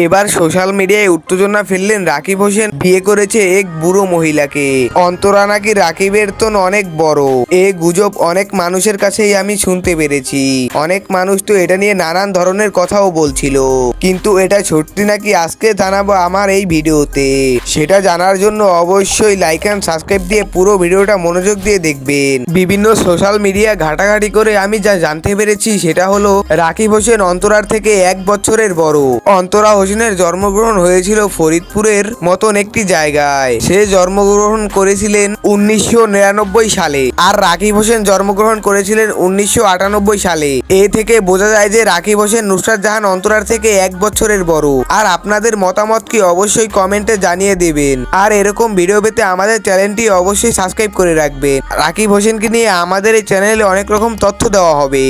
এবার সোশ্যাল মিডিয়ায় উত্তেজনা ফেললেন রাকিব হোসেন বিয়ে করেছে এক বুড়ো মহিলাকে। অন্তরা নাকি রাকিবের তোন অনেক বড়। এ গুজব অনেক মানুষের কাছেই আমি শুনতে পেরেছি। অনেক মানুষ তো এটা নিয়ে নানান ধরনের কথাও বলছিল, কিন্তু এটা সত্যি নাকি আজকে জানাবো আমার এই ভিডিওতে। সেটা জানার জন্য অবশ্যই লাইক এন্ড সাবস্ক্রাইব দিয়ে পুরো ভিডিওটা মনোযোগ দিয়ে দেখবেন। বিভিন্ন সোশ্যাল মিডিয়া ঘাটাঘাটি করে আমি যা জানতে পেরেছি সেটা হলো রাকিব হোসেন অন্তরার থেকে 1 বছরের বড়। অন্তরা হোসেনের জন্মগ্রহণ হয়েছিল ফরিদপুরের মতন একটি জায়গায়। সে জন্মগ্রহণ করেছিলেন 1999 সালে, আর রাকিব হোসেন জন্মগ্রহণ করেছিলেন 1998 সালে। এ থেকে বোঝা যায় যে রাকিব হোসেন নুসরাত জাহান অন্তরার থেকে 1 বছরের বড়। আর আপনাদের মতামত কি অবশ্যই কমেন্টে জানিয়ে দেবেন। আর এরকম ভিডিও পেতে আমাদের চ্যানেলটি অবশ্যই সাবস্ক্রাইব করে রাখবেন। রাকিব হোসেনকে নিয়ে আমাদের এই চ্যানেলে অনেক রকম তথ্য দেওয়া হবে।